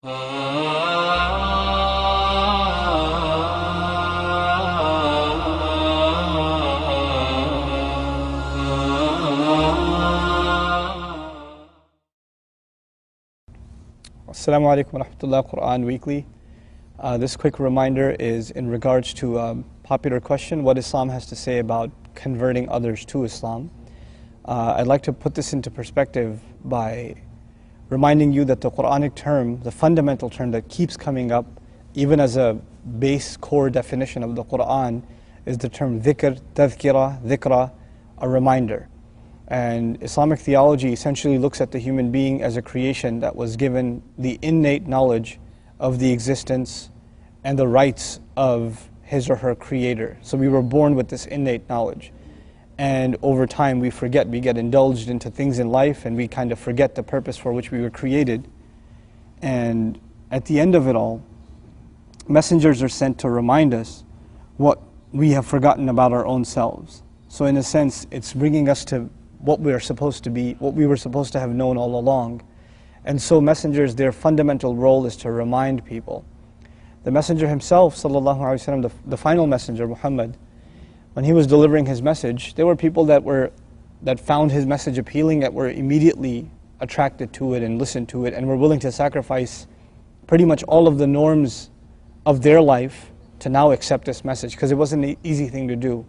Assalamu alaikum wa rahmatullah, Quran Weekly. This quick reminder is in regards to a popular question, what Islam has to say about converting others to Islam. I'd like to put this into perspective by reminding you that the Quranic term, the fundamental term that keeps coming up, even as a base core definition of the Quran, is the term dhikr, tadhkira, dhikra, a reminder. And Islamic theology essentially looks at the human being as a creation that was given the innate knowledge of the existence and the rights of his or her creator. So we were born with this innate knowledge. And over time we forget, we get indulged into things in life and we kind of forget the purpose for which we were created. And at the end of it all, messengers are sent to remind us what we have forgotten about our own selves. So in a sense, it's bringing us to what we are supposed to be, what we were supposed to have known all along. And so messengers, their fundamental role is to remind people. The messenger himself, sallallahu alaihi wasallam, the final messenger, Muhammad, when he was delivering his message, there were people that found his message appealing, that were immediately attracted to it and listened to it and were willing to sacrifice pretty much all of the norms of their life to now accept this message, because it wasn't an easy thing to do.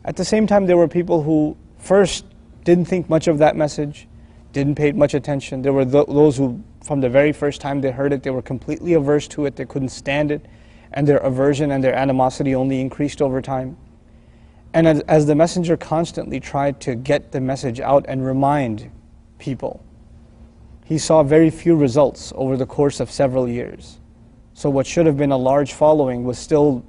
At the same time, there were people who first didn't think much of that message, didn't pay much attention. There were those who, from the very first time they heard it, they were completely averse to it, they couldn't stand it, and their aversion and their animosity only increased over time. And as the messenger constantly tried to get the message out and remind people, he saw very few results over the course of several years. So what should have been a large following was still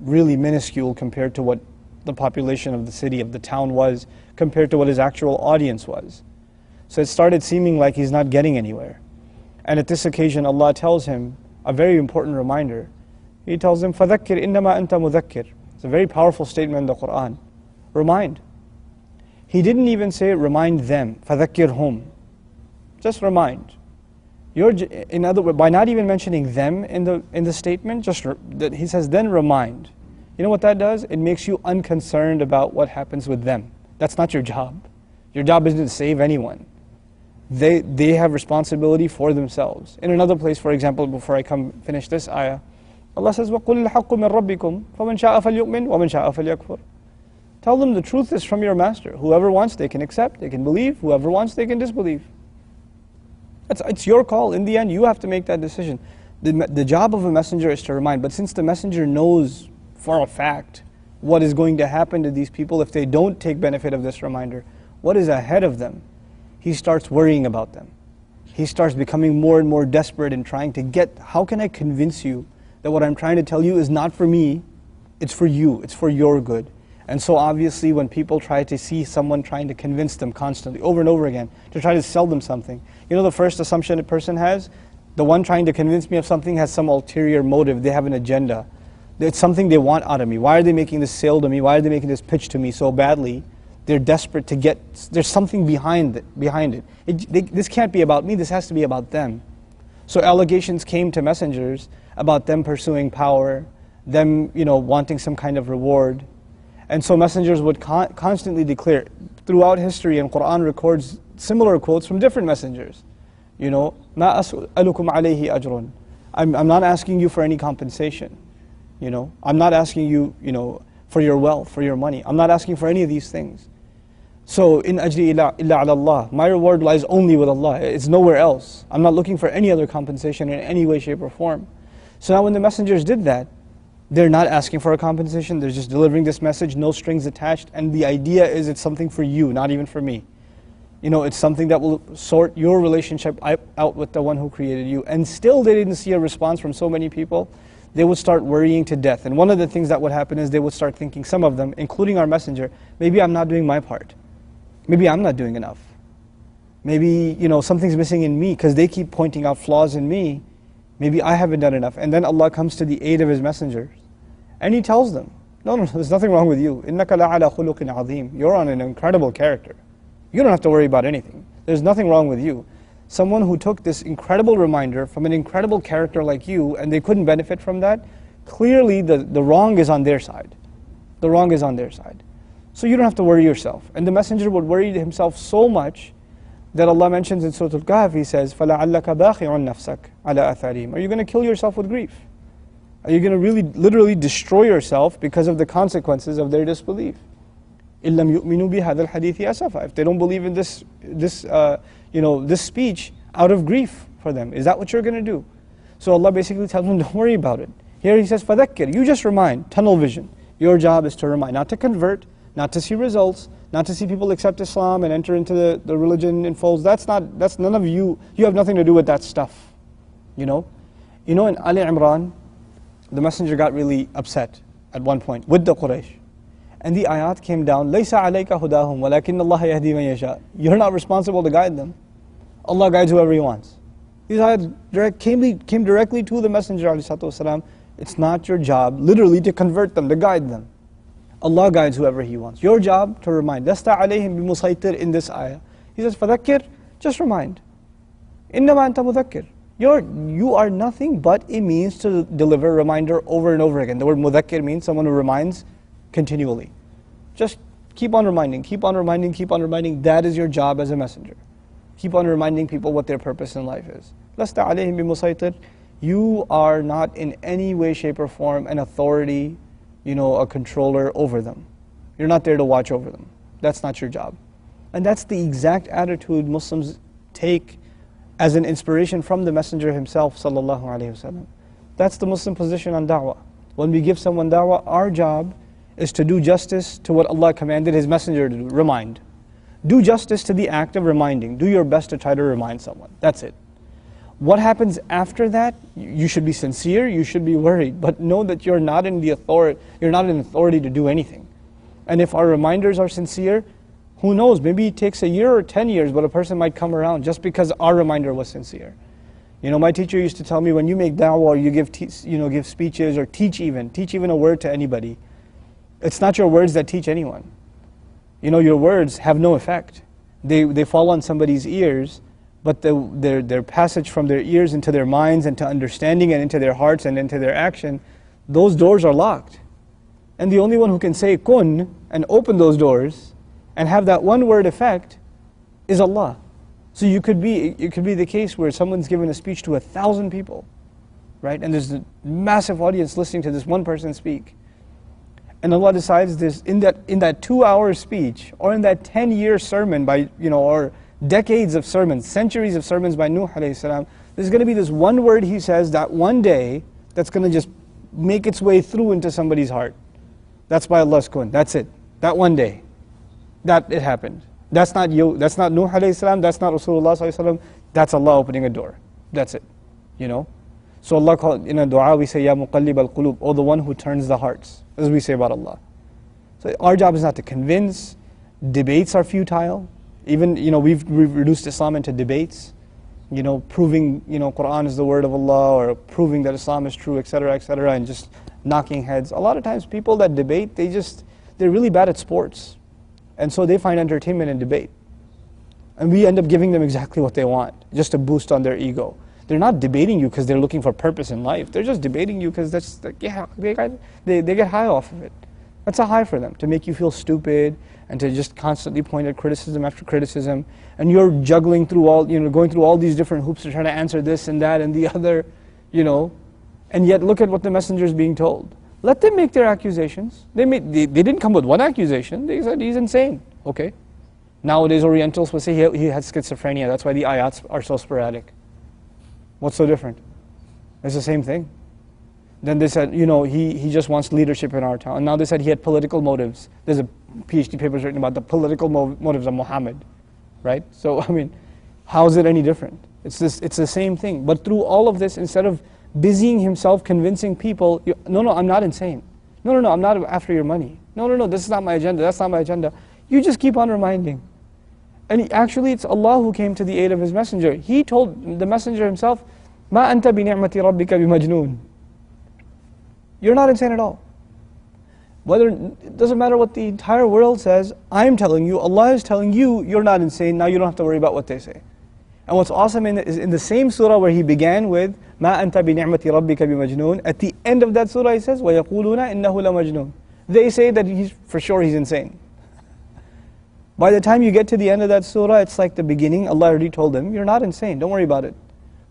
really minuscule compared to what the population of the city, of the town was, compared to what his actual audience was. So it started seeming like he's not getting anywhere. And at this occasion, Allah tells him a very important reminder. He tells him, فَذَكِّرْ إِنَّمَا أَنْتَ مُذَكِّرْ. It's a very powerful statement in the Quran. Remind. He didn't even say remind them, فَذَكِّرْهُمْ. Just remind. In other words, by not even mentioning them in the statement, he says then remind. You know what that does? It makes you unconcerned about what happens with them. That's not your job. Your job isn't to save anyone. They have responsibility for themselves. In another place, for example, before I finish this ayah, Allah says, وَقُلِ الْحَقُّ مِنْ رَبِّكُمْ فَمَنْ شَاءَ فَلْيُؤْمِنْ وَمَنْ شَاءَ فَلْيَكْفُرْ. Tell them the truth is from your master. Whoever wants, they can accept, they can believe. Whoever wants, they can disbelieve. It's your call. In the end, you have to make that decision. The job of a messenger is to remind, but since the messenger knows for a fact what is going to happen to these people if they don't take benefit of this reminder, what is ahead of them, he starts worrying about them. He starts becoming more and more desperate in trying to get, how can I convince you that what I'm trying to tell you is not for me, it's for you, it's for your good. And so obviously when people try to see someone trying to convince them constantly, over and over again, to try to sell them something, you know the first assumption a person has? The one trying to convince me of something has some ulterior motive, they have an agenda. It's something they want out of me. Why are they making this sale to me? Why are they making this pitch to me so badly? They're desperate to get, there's something behind it. This can't be about me, this has to be about them. So allegations came to messengers about them pursuing power, them wanting some kind of reward. And so messengers would constantly declare, throughout history, and Quran records similar quotes from different messengers. مَا أَسْأَلُكُمْ عَلَيْهِ أَجْرٌ. I'm not asking you for any compensation. I'm not asking you, for your wealth, for your money. I'm not asking for any of these things. So, in ajri illa ala Allah, my reward lies only with Allah. It's nowhere else. I'm not looking for any other compensation in any way, shape, or form. So now when the messengers did that, they're not asking for a compensation, they're just delivering this message, no strings attached, and the idea is it's something for you, not even for me. It's something that will sort your relationship out with the one who created you. And still they didn't see a response from so many people. They would start worrying to death. And one of the things that would happen is they would start thinking, some of them, including our messenger, maybe I'm not doing my part. Maybe I'm not doing enough. Maybe, something's missing in me because they keep pointing out flaws in me. Maybe I haven't done enough. And then Allah comes to the aid of His messengers. And He tells them, no, there's nothing wrong with you. إِنَّكَ لَعَلَى خُلُقٍ عَظِيمٍ. You're on an incredible character. You don't have to worry about anything. There's nothing wrong with you. someone who took this incredible reminder from an incredible character like you and they couldn't benefit from that, clearly the wrong is on their side. The wrong is on their side. So you don't have to worry yourself. And the messenger would worry himself so much that Allah mentions in Surah Al-Kahf, He says, فَلَعَلَّكَ بَاخِعٌ نَفْسَكَ عَلَىٰ أَثَارِهِمْ. Are you going to kill yourself with grief? Are you going to really literally destroy yourself because of the consequences of their disbelief? إِلَّمْ يُؤْمِنُوا بِهَذَا الْحَدِيثِ أَسَفًا. If they don't believe in this speech out of grief for them, is that what you're going to do? So Allah basically tells them, don't worry about it. Here He says, فَذَكِّرْ. You just remind, tunnel vision. Your job is to remind, not to convert, not to see results, not to see people accept Islam and enter into the religion in folds. That's none of you. You have nothing to do with that stuff. In Ali Imran, the messenger got really upset at one point with the Quraysh. And the ayat came down, لَيْسَ عَلَيْكَ هُدَاهُمْ وَلَكِنَّ اللَّهَ يَهْدِي مَن يَشَاءُ. You're not responsible to guide them. Allah guides whoever He wants. These ayat came directly to the messenger ﷺ. It's not your job, literally, to convert them, to guide them. Allah guides whoever He wants. Your job to remind. لَسْتَ عَلَيْهِمْ بِمُسَيْطِرٍ in this ayah. He says, فَذَكِّرْ. Just remind. إِنَّمَا أَنْتَ مُذَكِّرْ. You are nothing but a means to deliver a reminder over and over again. The word mudhakkir means someone who reminds continually. Just keep on reminding, keep on reminding, keep on reminding. That is your job as a messenger. Keep on reminding people what their purpose in life is. لَسْتَ عَلَيْهِمْ بِمُسَيْطِرٍ. You are not in any way, shape or form an authority, a controller over them. You're not there to watch over them. That's not your job. And that's the exact attitude Muslims take as an inspiration from the Messenger himself, sallallahu alaihi wasallam. That's the Muslim position on da'wah. When we give someone da'wah, our job is to do justice to what Allah commanded His Messenger to do, remind. Do justice to the act of reminding. Do your best to try to remind someone. That's it. What happens after that? You should be sincere, you should be worried, but know that you're not in authority to do anything. And if our reminders are sincere, who knows, maybe it takes a year or 10 years, but a person might come around just because our reminder was sincere. My teacher used to tell me, when you make da'wah or you give speeches or teach even a word to anybody, it's not your words that teach anyone. Your words have no effect. They fall on somebody's ears, but their passage from their ears into their minds and to understanding and into their hearts and into their action, those doors are locked. And the only one who can say kun and open those doors and have that one word effect is Allah. So it could be the case where someone's given a speech to 1,000 people, right? And there's a massive audience listening to this one person speak. And Allah decides this in that 2-hour speech or in that 10-year sermon by or decades of sermons, centuries of sermons by Nuh alayhi salam, there's going to be this one word He says that one day that's going to just make its way through into somebody's heart. That's by Allah's kun. That's it. That one day. That it happened. That's not you. That's not Nuh alayhi salam. That's not Rasulullah sallallahu alaihi wasallam. That's Allah opening a door. That's it. So Allah called, in a dua we say, Ya muqallib al-qulub, oh the one who turns the hearts, as we say about Allah. So our job is not to convince. Debates are futile. Even, we've reduced Islam into debates. Proving, Quran is the word of Allah, or proving that Islam is true, etc., and just knocking heads. A lot of times people that debate, they're really bad at sports. And so they find entertainment in debate. And we end up giving them exactly what they want, just to boost on their ego. They're not debating you because they're looking for purpose in life. They're just debating you because they get high off of it. That's a high for them, to make you feel stupid and to just constantly point at criticism after criticism. And you're juggling through going through all these different hoops to try to answer this and that and the other, And yet look at what the messenger is being told. Let them make their accusations. They didn't come with one accusation. They said he's insane. Okay. Nowadays Orientals will say he had schizophrenia. That's why the ayats are so sporadic. What's so different? It's the same thing. Then they said, he just wants leadership in our town. And now they said he had political motives. There's a PhD paper written about the political motives of Muhammad, right? So, how is it any different? It's the same thing. But through all of this, instead of busying himself convincing people, no, I'm not insane. No, I'm not after your money. No, this is not my agenda. That's not my agenda. You just keep on reminding. And actually, it's Allah who came to the aid of His Messenger. He told the Messenger himself, "Ma anta bi ni'mati rabbika bi majnoon." You're not insane at all. It doesn't matter what the entire world says, I'm telling you, Allah is telling you, you're not insane, now you don't have to worry about what they say. And what's awesome is in the same surah where he began with مَا أَنْتَ بِنِعْمَةِ رَبِّكَ بِمَجْنُونَ, at the end of that surah he says وَيَقُولُونَ إِنَّهُ لَمَجْنُونَ. They say that for sure he's insane. By the time you get to the end of that surah, it's like the beginning. Allah already told them, you're not insane, don't worry about it.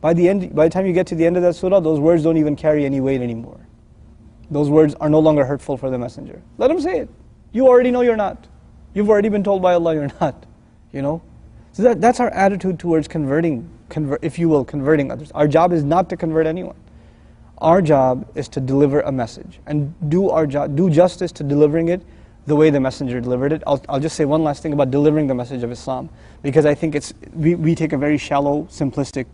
By the time you get to the end of that surah, those words don't even carry any weight anymore. Those words are no longer hurtful for the messenger. Let him say it. You already know you're not. You've already been told by Allah you're not. So that's our attitude towards converting others. Our job is not to convert anyone. Our job is to deliver a message and do justice to delivering it the way the messenger delivered it. I'll just say one last thing about delivering the message of Islam, because I think we take a very shallow, simplistic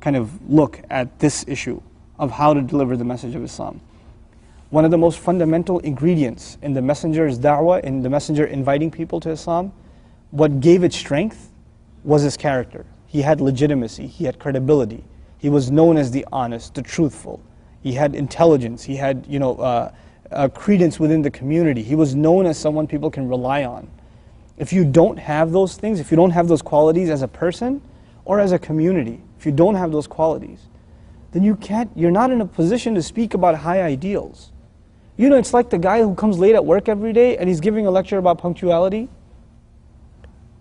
kind of look at this issue of how to deliver the message of Islam. One of the most fundamental ingredients in the messenger's da'wah, in the messenger inviting people to Islam, what gave it strength was his character. He had legitimacy, he had credibility, he was known as the honest, the truthful, he had intelligence, he had credence within the community, he was known as someone people can rely on. If you don't have those things, if you don't have those qualities as a person or as a community, if you don't have those qualities, then you're not in a position to speak about high ideals. It's like the guy who comes late at work every day and he's giving a lecture about punctuality.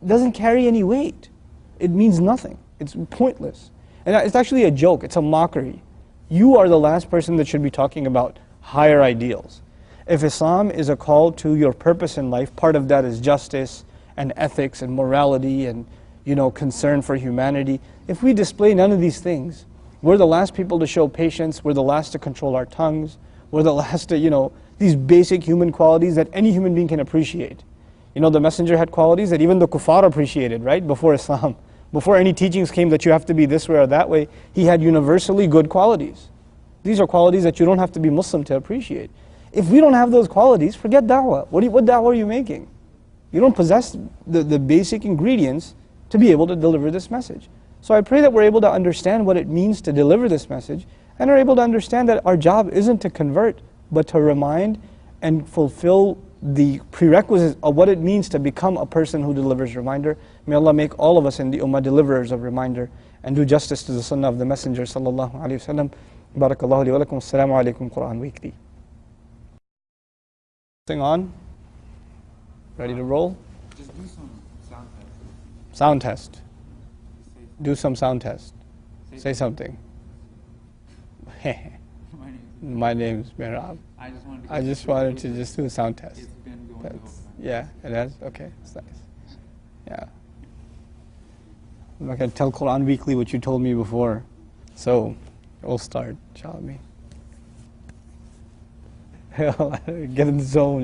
It doesn't carry any weight. It means nothing. It's pointless. And it's actually a joke. It's a mockery. You are the last person that should be talking about higher ideals. If Islam is a call to your purpose in life, part of that is justice and ethics and morality and concern for humanity. If we display none of these things, we're the last people to show patience, we're the last to control our tongues, we're the last to, these basic human qualities that any human being can appreciate. The messenger had qualities that even the kuffar appreciated, right, before Islam. Before any teachings came that you have to be this way or that way, he had universally good qualities. These are qualities that you don't have to be Muslim to appreciate. If we don't have those qualities, forget da'wah. What da'wah are you making? You don't possess the basic ingredients to be able to deliver this message. So I pray that we're able to understand what it means to deliver this message, and are able to understand that our job isn't to convert, but to remind and fulfill the prerequisites of what it means to become a person who delivers reminder. May Allah make all of us in the ummah deliverers of reminder, and do justice to the sunnah of the messenger sallallahu alaihi wasallam. Barakallahu li wa lakum. Assalamu alaikum. Quran Weekly. Thing on? Ready to roll? Just do some sound test. Sound test. Do some sound test. Say something. My name's Mehrab. I just wanted to just do a sound test. It's been going the whole time. Yeah, it has? Okay, it's nice. Yeah. I'm not going to tell Quran Weekly what you told me before. So, we'll start, inshallah. Get in the zone,